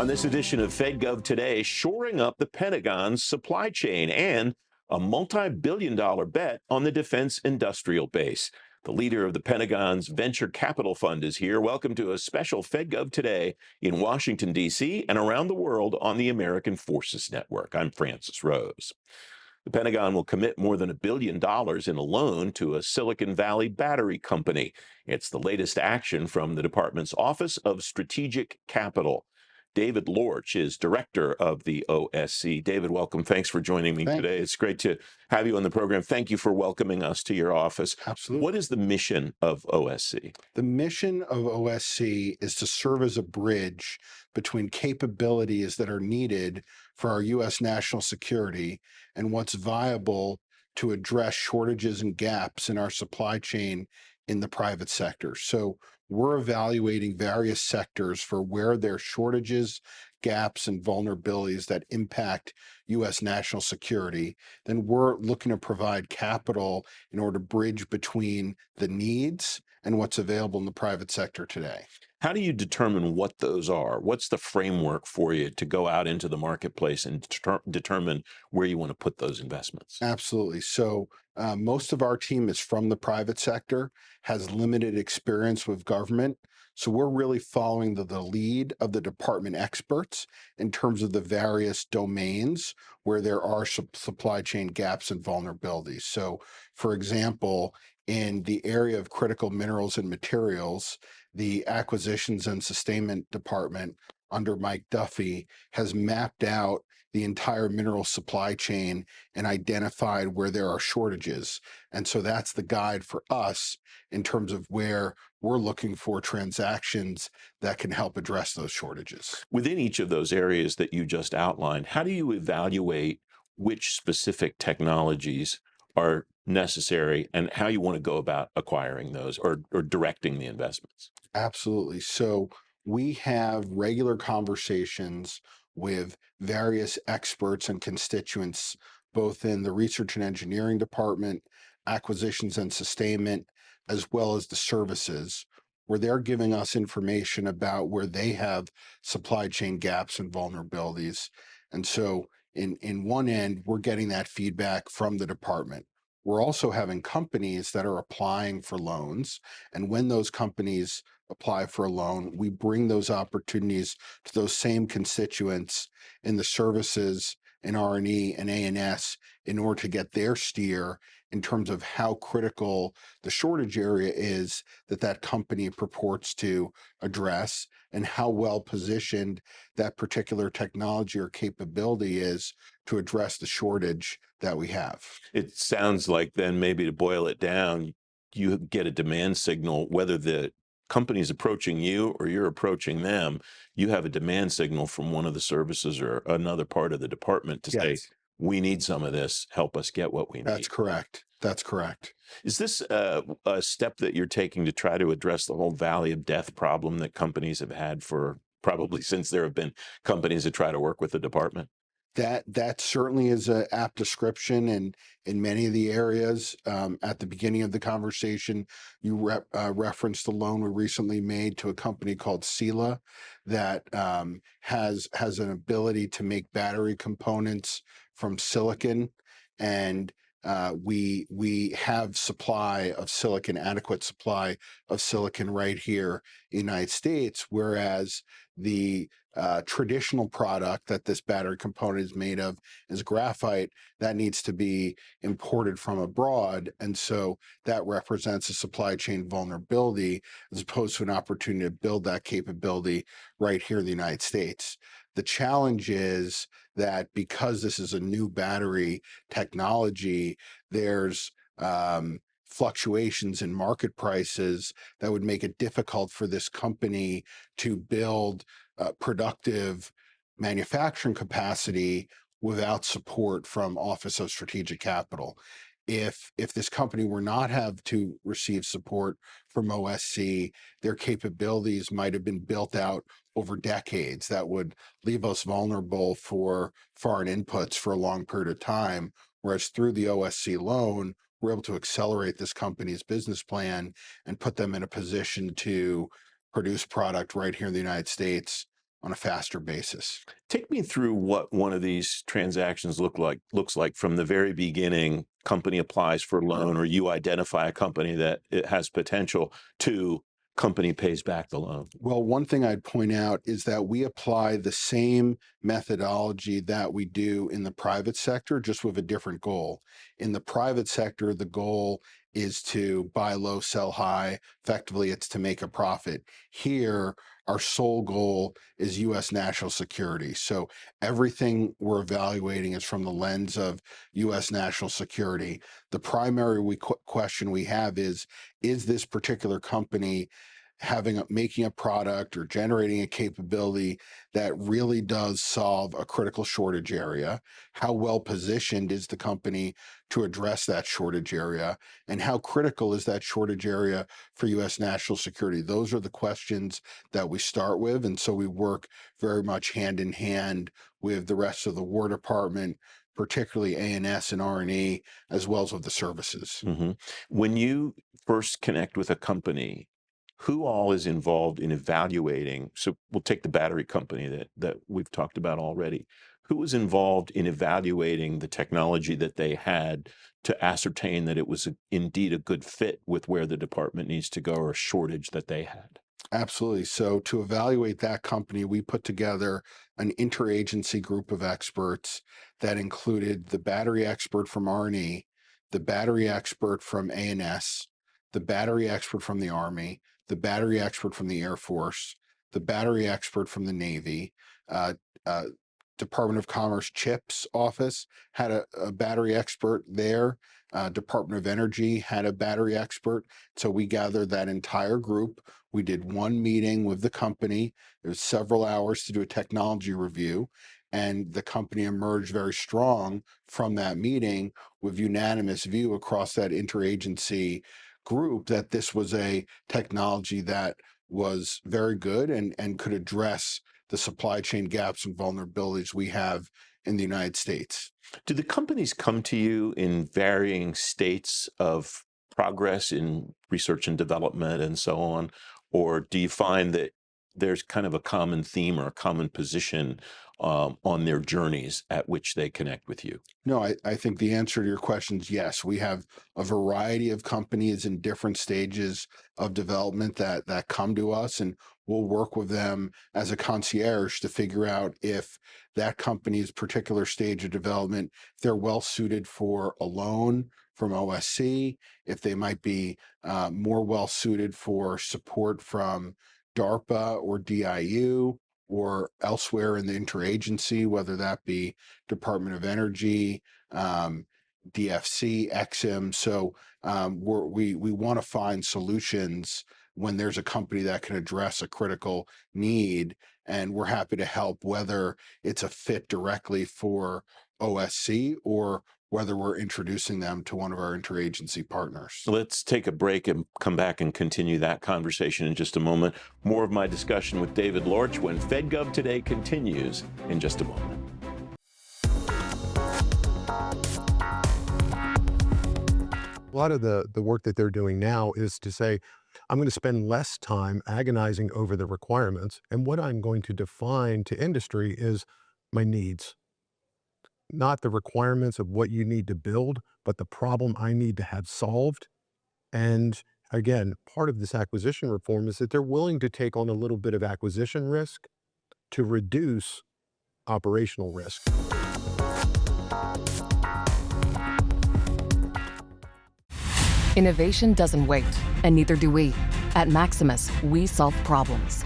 On this edition of FedGov Today, shoring up the Pentagon's supply chain and a multi-billion-dollar bet on the defense industrial base. The leader of the Pentagon's venture capital fund is here. Welcome to a special FedGov Today in Washington, D.C. and around the world on the American Forces Network. I'm Francis Rose. The Pentagon will commit more than $1 billion in a loan to a Silicon Valley battery company. It's the latest action from the department's Office of Strategic Capital. David Lorch is director of the OSC. David, welcome. Thanks for joining me Thank today. you. It's great to have you on the program. Thank you for welcoming us to your office. Absolutely. What is the mission of OSC? The mission of OSC is to serve as a bridge between capabilities that are needed for our U.S. national security and what's viable to address shortages and gaps in our supply chain in the private sector. So we're evaluating various sectors for where there are shortages, gaps, and vulnerabilities that impact U.S. national security. Then we're looking to provide capital in order to bridge between the needs and what's available in the private sector today. How do you determine what those are? What's the framework for you to go out into the marketplace and determine where you want to put those investments? Absolutely. So most of our team is from the private sector, has limited experience with government. So we're really following the lead of the department experts in terms of the various domains where there are supply chain gaps and vulnerabilities. So, for example, in the area of critical minerals and materials, the acquisitions and sustainment department under Mike Duffy has mapped out the entire mineral supply chain and identified where there are shortages. And so that's the guide for us in terms of where we're looking for transactions that can help address those shortages. Within each of those areas that you just outlined, how do you evaluate which specific technologies are necessary and how you want to go about acquiring those or directing the investments? Absolutely. So we have regular conversations with various experts and constituents, both in the research and engineering department, acquisitions and sustainment, as well as the services, where they're giving us information about where they have supply chain gaps and vulnerabilities. And so in one end, we're getting that feedback from the department. We're also having companies that are applying for loans. And when those companies apply for a loan, we bring those opportunities to those same constituents in the services in R&E and A&S in order to get their steer in terms of how critical the shortage area is that that company purports to address and how well positioned that particular technology or capability is to address the shortage that we have. It sounds like then maybe to boil it down, you get a demand signal, whether the company's approaching you or you're approaching them, you have a demand signal from one of the services or another part of the department to say, Yes, we need some of this, help us get what we that's need. correct. That's correct. Is this a step that you're taking to try to address the whole valley of death problem that companies have had for probably since there have been companies that try to work with the department? That certainly is a apt description, and in many of the areas. At the beginning of the conversation, you referenced the loan we recently made to a company called Sila that has an ability to make battery components from silicon, and we have supply of silicon, adequate supply of silicon right here in the United States, whereas the traditional product that this battery component is made of is graphite that needs to be imported from abroad. And so that represents a supply chain vulnerability as opposed to an opportunity to build that capability right here in the United States. The challenge is that because this is a new battery technology, there's fluctuations in market prices that would make it difficult for this company to build productive manufacturing capacity without support from Office of Strategic Capital. If this company were not have to receive support from OSC, their capabilities might have been built out over decades that would leave us vulnerable for foreign inputs for a long period of time. Whereas through the OSC loan, we're able to accelerate this company's business plan and put them in a position to produce product right here in the United States on a faster basis. Take me through what one of these transactions looks like from the very beginning. Company applies for a loan, or you identify a company that it has potential, to company pays back the loan. Well, one thing I'd point out is that we apply the same methodology that we do in the private sector, just with a different goal. In the private sector, the goal is to buy low, sell high. Effectively, it's to make a profit. Here, our sole goal is U.S. national security. So everything we're evaluating is from the lens of U.S. national security. The primary question we have is this particular company making a product or generating a capability that really does solve a critical shortage area? How well positioned is the company to address that shortage area? And how critical is that shortage area for U.S. national security? Those are the questions that we start with. And so we work very much hand in hand with the rest of the War Department, particularly A&S and R&E, as well as with the services. Mhm. When you first connect with a company, who all is involved in evaluating? So we'll take the battery company that we've talked about already. Who was involved in evaluating the technology that they had to ascertain that it was indeed a good fit with where the department needs to go, or a shortage that they had? Absolutely. So to evaluate that company, we put together an interagency group of experts that included the battery expert from R&E, the battery expert from A&S, the battery expert from the Army, the battery expert from the Air Force, the battery expert from the Navy. Uh, uh, Department of Commerce CHIPS office had a battery expert there. Department of Energy had a battery expert. So we gathered that entire group. We did one meeting with the company. It was several hours to do a technology review, and the company emerged very strong from that meeting with unanimous view across that interagency group that this was a technology that was very good and could address the supply chain gaps and vulnerabilities we have in the United States. Do the companies come to you in varying states of progress in research and development and so on? Or do you find that there's kind of a common theme or a common position on their journeys at which they connect with you? No, I think the answer to your question is yes. We have a variety of companies in different stages of development that come to us, and we'll work with them as a concierge to figure out if that company's particular stage of development, if they're well suited for a loan from OSC, if they might be more well suited for support from DARPA or DIU or elsewhere in the interagency, whether that be Department of Energy, DFC, XM. So we want to find solutions when there's a company that can address a critical need, and we're happy to help, whether it's a fit directly for OSC or whether we're introducing them to one of our interagency partners. Let's take a break and come back and continue that conversation in just a moment. More of my discussion with David Lorch when FedGov Today continues in just a moment. A lot of the work that they're doing now is to say, I'm going to spend less time agonizing over the requirements, and what I'm going to define to industry is my needs. Not the requirements of what you need to build, but the problem I need to have solved. And again, part of this acquisition reform is that they're willing to take on a little bit of acquisition risk to reduce operational risk. Innovation doesn't wait, and neither do we. At Maximus, we solve problems,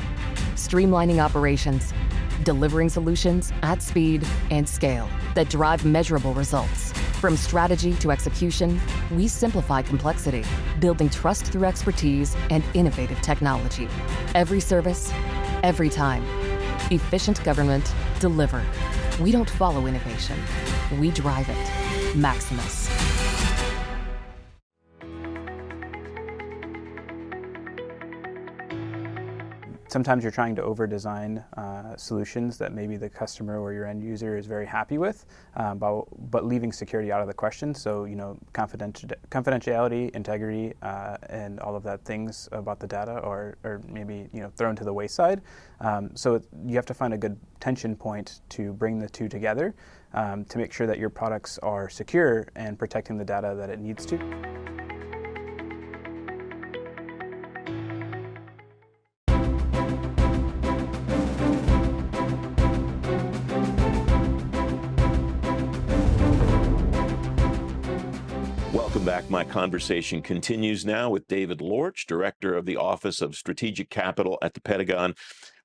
streamlining operations, delivering solutions at speed and scale that drive measurable results. From strategy to execution, we simplify complexity, building trust through expertise and innovative technology. Every service, every time. Efficient government delivered. We don't follow innovation. We drive it. Maximus. sometimes you're trying to over-design solutions that maybe the customer or your end user is very happy with, but leaving security out of the question. So, confidentiality, integrity, and all of that things about the data are maybe thrown to the wayside. So you have to find a good tension point to bring the two together to make sure that your products are secure and protecting the data that it needs to. Welcome back. My conversation continues now with David Lorch, Director of the Office of Strategic Capital at the Pentagon.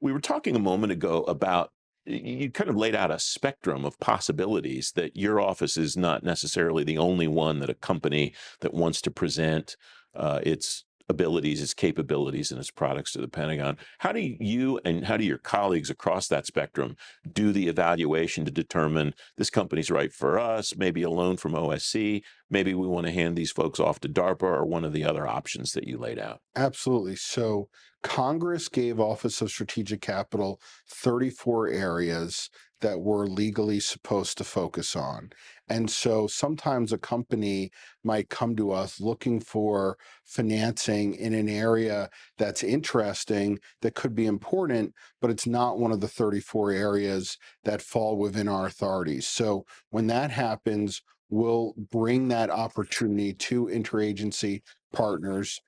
We were talking a moment ago about, you kind of laid out a spectrum of possibilities, that your office is not necessarily the only one that a company that wants to present its abilities, its capabilities, and its products to the Pentagon. How do you and how do your colleagues across that spectrum do the evaluation to determine this company's right for us, maybe a loan from OSC, maybe we want to hand these folks off to DARPA, or one of the other options that you laid out? Absolutely. So Congress gave Office of Strategic Capital 34 areas that we're legally supposed to focus on. And so sometimes a company might come to us looking for financing in an area that's interesting, that could be important, but it's not one of the 34 areas that fall within our authorities. So when that happens, we'll bring that opportunity to interagency partners.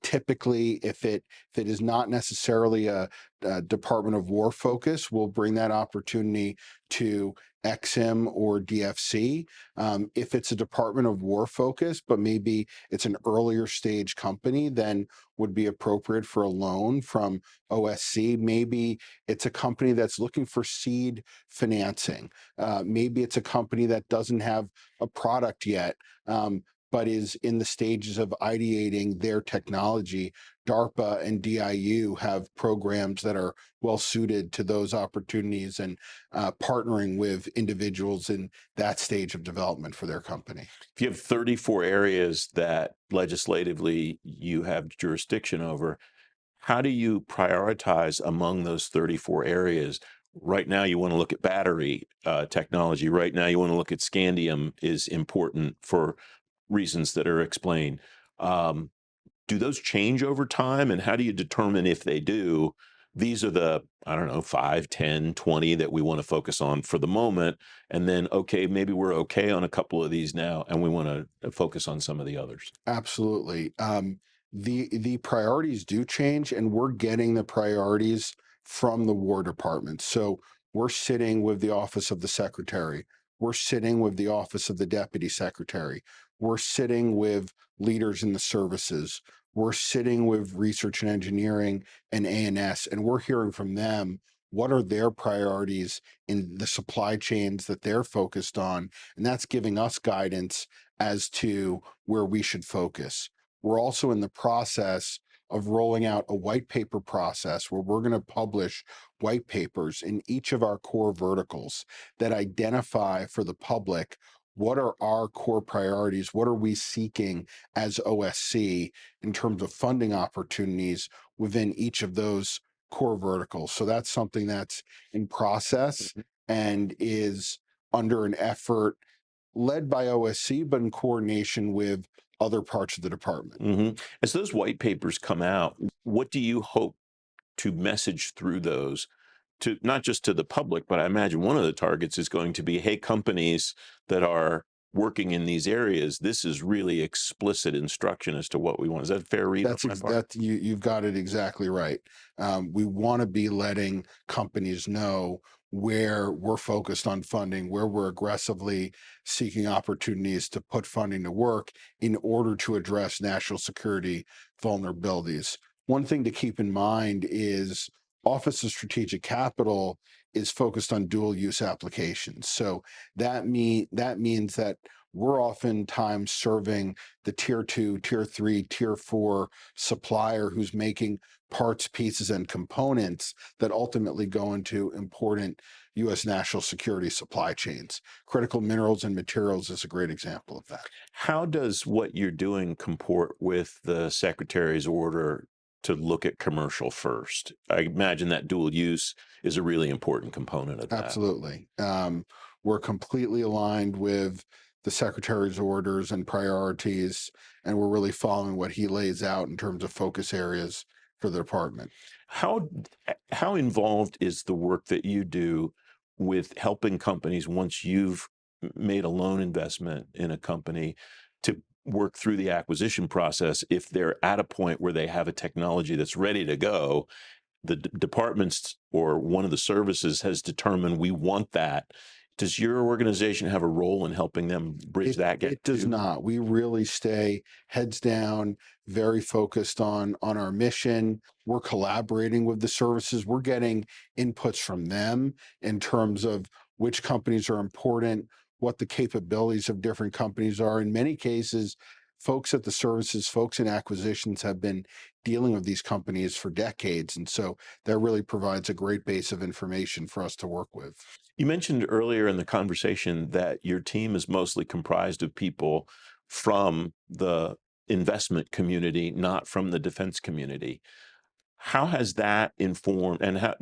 Typically, if it is not necessarily a Department of War focus, we'll bring that opportunity to XM or DFC. If it's a Department of War focus, but maybe it's an earlier stage company, then would be appropriate for a loan from OSC. Maybe it's a company that's looking for seed financing. Maybe it's a company that doesn't have a product yet, but is in the stages of ideating their technology. DARPA and DIU have programs that are well suited to those opportunities, and partnering with individuals in that stage of development for their company. If you have 34 areas that legislatively you have jurisdiction over, how do you prioritize among those 34 areas? Right now, you want to look at battery technology. Right now, you want to look at scandium is important for reasons that are explained. Do those change over time? And how do you determine, if they do, these are the, I don't know, 5, 10, 20 that we want to focus on for the moment? And then, okay, maybe we're okay on a couple of these now, and we want to focus on some of the others. Absolutely. The priorities do change, and we're getting the priorities from the War Department. So we're sitting with the Office of the Secretary. We're sitting with the Office of the Deputy Secretary. We're sitting with leaders in the services. We're sitting with research and engineering and ANS, and we're hearing from them what are their priorities in the supply chains that they're focused on. And that's giving us guidance as to where we should focus. We're also in the process of rolling out a white paper process where we're going to publish white papers in each of our core verticals that identify for the public what are our core priorities, what are we seeking as OSC in terms of funding opportunities within each of those core verticals. So that's something that's in process and is under an effort led by OSC, but in coordination with other parts of the department. As those white papers come out, what do you hope to message through those, to not just to the public, but I imagine one of the targets is going to be, hey, companies that are working in these areas, this is really explicit instruction as to what we want. Is that a fair read? You've got it exactly right. We want to be letting companies know where we're focused on funding, where we're aggressively seeking opportunities to put funding to work in order to address national security vulnerabilities. One thing to keep in mind is Office of Strategic Capital is focused on dual use applications. So that means that we're oftentimes serving the tier 2, tier 3, tier 4 supplier who's making parts, pieces, and components that ultimately go into important U.S. national security supply chains. Critical minerals and materials is a great example of that. How does what you're doing comport with the Secretary's order to look at commercial first? I imagine that dual use is a really important component of that. Absolutely. We're completely aligned with the secretary's orders and priorities, and we're really following what he lays out in terms of focus areas for the department. How how involved is the work that you do with helping companies once you've made a loan investment in a company to work through the acquisition process if they're at a point where they have a technology that's ready to go, the departments or one of the services has determined we want that. Does your organization have a role in helping them bridge that gap It does too? not. We really stay heads down, very focused on our mission. We're collaborating with the services. We're getting inputs from them in terms of which companies are important, what the capabilities of different companies are. In many cases, folks at the services, folks in acquisitions have been dealing with these companies for decades. And so that really provides a great base of information for us to work with. You mentioned earlier in the conversation that your team is mostly comprised of people from the investment community, not from the defense community. How has that informed, and how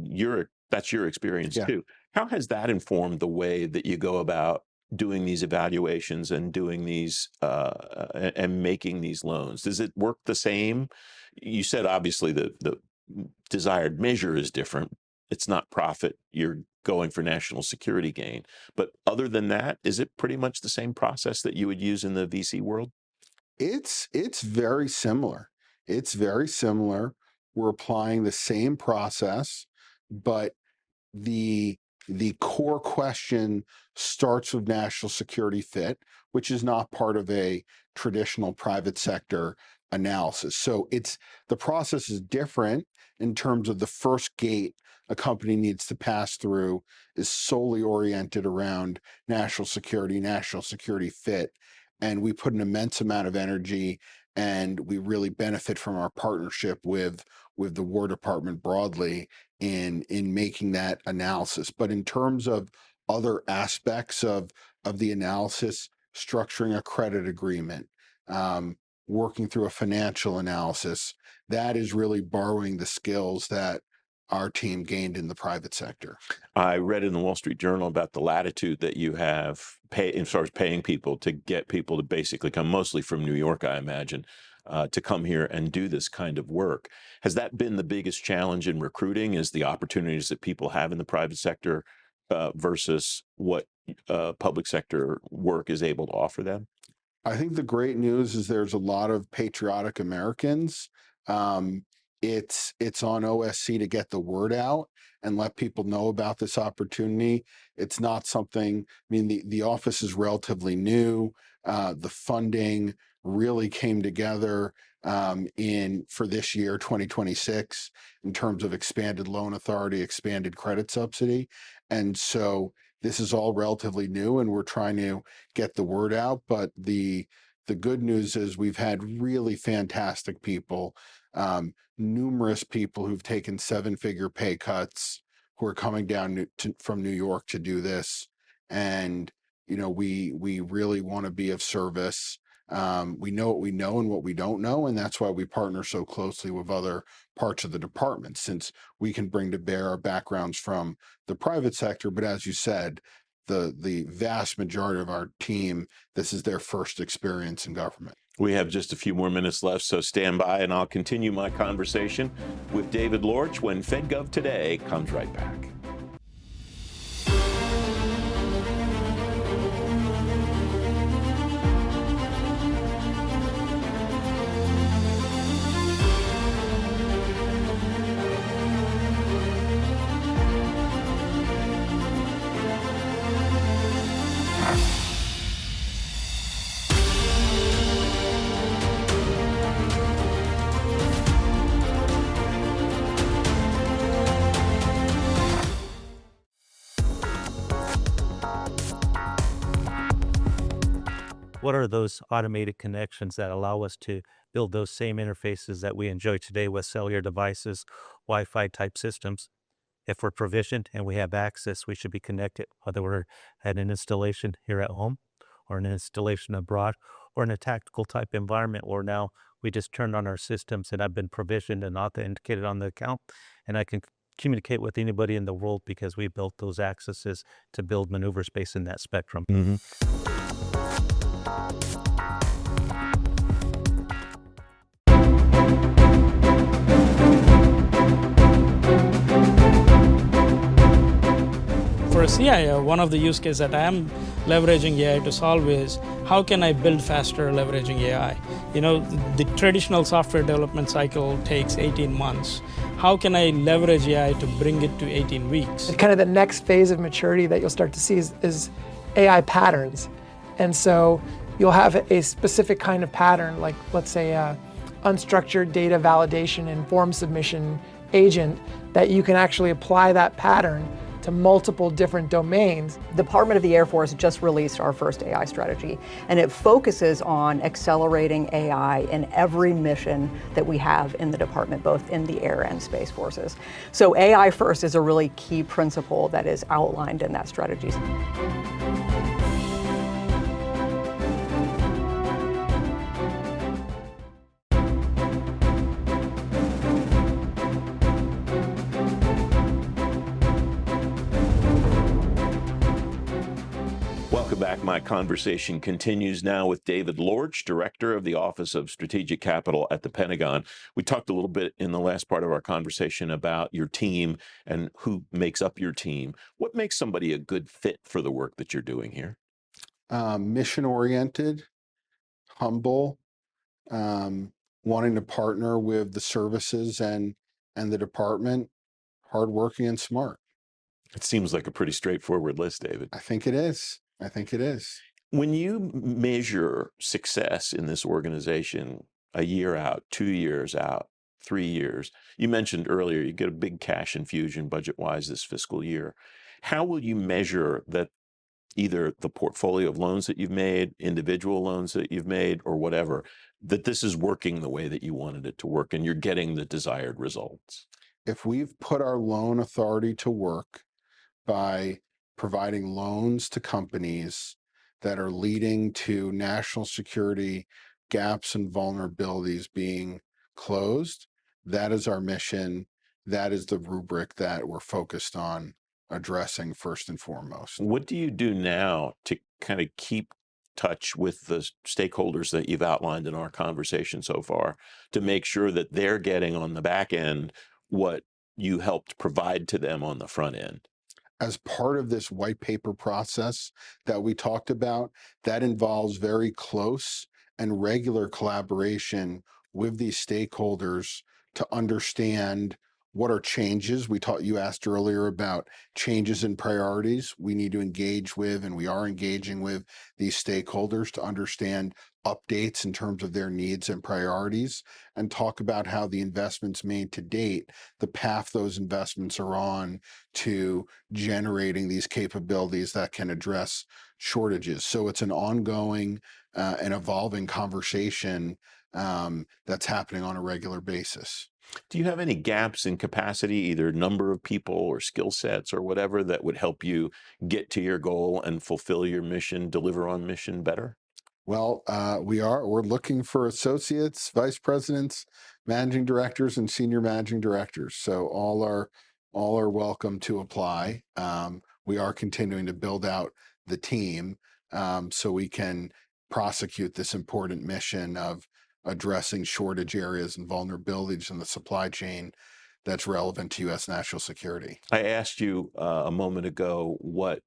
that's your experience Yeah. too. How has that informed the way that you go about doing these evaluations and doing these and making these loans? Does it work the same? You said obviously the desired measure is different. It's not profit. You're going for national security gain. But other than that, is it pretty much the same process that you would use in the VC world? It's very similar. It's very similar. We're applying the same process, but the the core question starts with national security fit, which is not part of a traditional private sector analysis. So it's the process is different in terms of the first gate a company needs to pass through is solely oriented around national security fit. And we put an immense amount of energy and we really benefit from our partnership with the War Department broadly in making that analysis. But in terms of other aspects of the analysis, structuring a credit agreement, um, working through a financial analysis, that is really borrowing the skills that our team gained in the private sector. I read in the Wall Street Journal about the latitude that you have as far as paying people to get people to basically come, mostly from New York, I imagine, to come here and do this kind of work. Has that been the biggest challenge in recruiting? Is the opportunities that people have in the private sector versus what public sector work is able to offer them? I think the great news is there's a lot of patriotic Americans. Um, it's on OSC to get the word out and let people know about this opportunity. It's not something. I mean, the office is relatively new. The funding really came together in for this year, 2026, in terms of expanded loan authority, expanded credit subsidy, and so this is all relatively new, and we're trying to get the word out. But the good news is we've had really fantastic people, numerous people who've taken seven-figure pay cuts who are coming down from New York to do this, and we really want to be of service. We know what we know and what we don't know, and that's why we partner so closely with other parts of the department, since we can bring to bear our backgrounds from the private sector. But as you said, the vast majority of our team, this is their first experience in government. We have just a few more minutes left, so stand by and I'll continue my conversation with David Lorch when FedGov Today comes right back. What are those automated connections that allow us to build those same interfaces that we enjoy today with cellular devices, Wi-Fi type systems? If we're provisioned and we have access, we should be connected, whether we're at an installation here at home or an installation abroad or in a tactical type environment where now We just turn on our systems, and I've been provisioned and authenticated on the account, and I can communicate with anybody in the world because we built those accesses to build maneuver space in that spectrum. For a CIO, one of the use cases that I am leveraging AI to solve is how can I build faster leveraging AI? You know, the traditional software development cycle takes 18 months. How can I leverage AI to bring it to 18 weeks? Kind of the next phase of maturity that you'll start to see is AI patterns. And so you'll have a specific kind of pattern, like let's say unstructured data validation and form submission agent, that you can actually apply that pattern to multiple different domains. The Department of the Air Force just released our first AI strategy, and it focuses on accelerating AI in every mission that we have in the department, both in the air and space forces. So AI first is a really key principle that is outlined in that strategy. Welcome back. My conversation continues now with David Lorch, Director of the Office of Strategic Capital at the Pentagon. We talked a little bit in the last part of our conversation about your team and who makes up your team. What makes somebody a good fit for the work that you're doing here? Mission-oriented, humble, wanting to partner with the services and the department, hardworking and smart. It seems like a pretty straightforward list, David. I think it is. I think it is. When you measure success in this organization a year out, 2 years out, 3 years, you mentioned earlier you get a big cash infusion budget-wise this fiscal year. How will you measure that either the portfolio of loans that you've made, individual loans that you've made, or whatever, that this is working the way that you wanted it to work and you're getting the desired results? If we've put our loan authority to work by providing loans to companies that are leading to national security gaps and vulnerabilities being closed, that is our mission. That is the rubric that we're focused on addressing first and foremost. What do you do now to kind of keep touch with the stakeholders that you've outlined in our conversation so far to make sure that they're getting on the back end what you helped provide to them on the front end? As part of this white paper process that we talked about, that involves very close and regular collaboration with these stakeholders to understand what are changes. You asked earlier about changes in priorities. We need to engage with, and we are engaging with these stakeholders to understand updates in terms of their needs and priorities, and talk about how the investments made to date, the path those investments are on to generating these capabilities that can address shortages. So it's an ongoing and evolving conversation that's happening on a regular basis. Do you have any gaps in capacity, either number of people or skill sets or whatever, that would help you get to your goal and fulfill your mission, deliver on mission better? Well, we're looking for associates, vice presidents, managing directors, and senior managing directors. So all are welcome to apply. We are continuing to build out the team so we can prosecute this important mission of addressing shortage areas and vulnerabilities in the supply chain that's relevant to U.S. national security. I asked you a moment ago what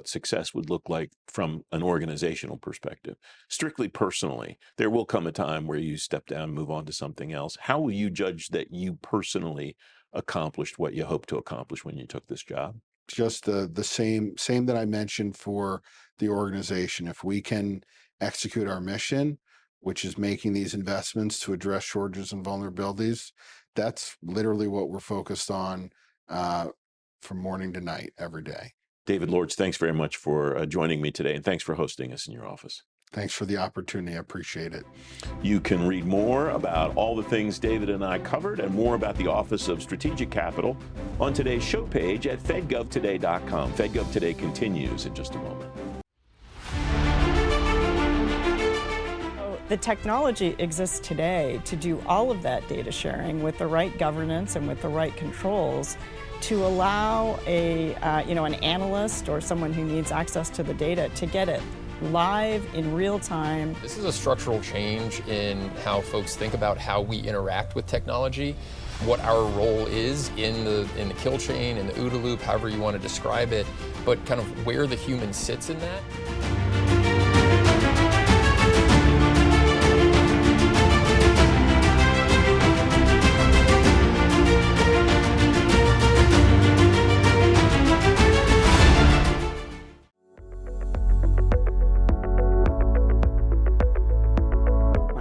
success would look like from an organizational perspective. Strictly personally, there will come a time where you step down and move on to something else. How will you judge that you personally accomplished what you hoped to accomplish when you took this job? Just the same that I mentioned for the organization. If we can execute our mission, which is making these investments to address shortages and vulnerabilities, that's literally what we're focused on from morning to night, every day. David Lorch, thanks very much for joining me today, and thanks for hosting us in your office. Thanks for the opportunity. I appreciate it. You can read more about all the things David and I covered and more about the Office of Strategic Capital on today's show page at fedgovtoday.com. FedGov Today continues in just a moment. The technology exists today to do all of that data sharing with the right governance and with the right controls to allow an analyst or someone who needs access to the data to get it live in real time. This is a structural change in how folks think about how we interact with technology, what our role is in the kill chain, in the OODA loop, however you want to describe it, but kind of where the human sits in that.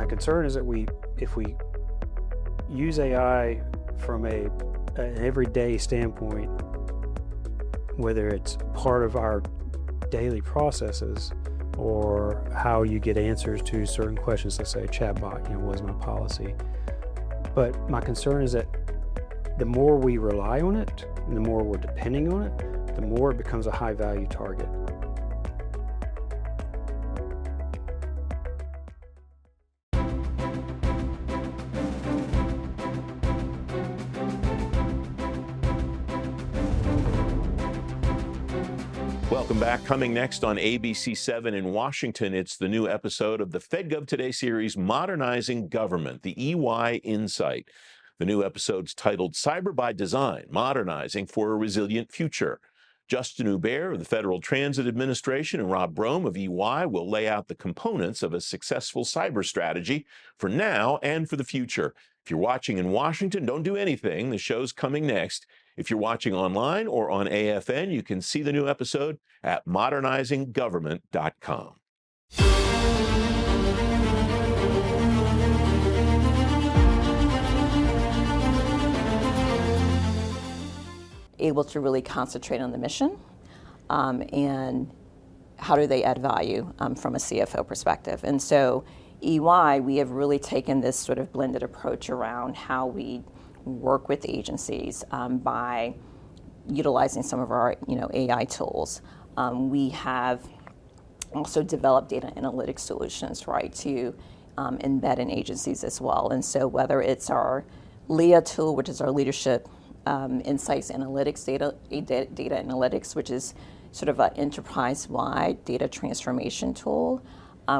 Concern is that if we use AI from an everyday standpoint, whether it's part of our daily processes or how you get answers to certain questions, let's say a chatbot, what is my policy? But my concern is that the more we rely on it and the more we're depending on it, the more it becomes a high value target. Welcome back. Coming next on ABC7 in Washington, it's the new episode of the FedGov Today series, Modernizing Government, the EY Insight. The new episode's titled Cyber by Design, Modernizing for a Resilient Future. Justin Hubert of the Federal Transit Administration and Rob Brome of EY will lay out the components of a successful cyber strategy for now and for the future. If you're watching in Washington, don't do anything. The show's coming next. If you're watching online or on AFN, you can see the new episode at modernizinggovernment.com. Able to really concentrate on the mission and how do they add value from a CFO perspective. And so EY, we have really taken this sort of blended approach around how we work with agencies by utilizing some of our AI tools. We have also developed data analytics solutions, right, to embed in agencies as well. And so whether it's our LEA tool, which is our leadership insights analytics data analytics, which is sort of an enterprise-wide data transformation tool.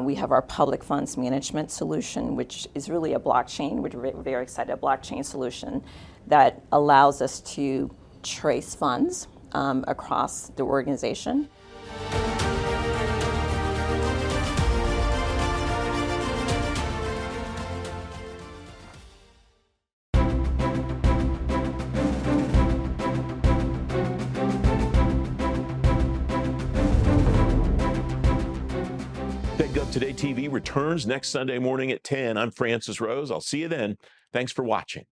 We have our public funds management solution, which is really a blockchain. We're very excited, a blockchain solution that allows us to trace funds across the organization. Today TV returns next Sunday morning at 10. I'm Francis Rose. I'll see you then. Thanks for watching.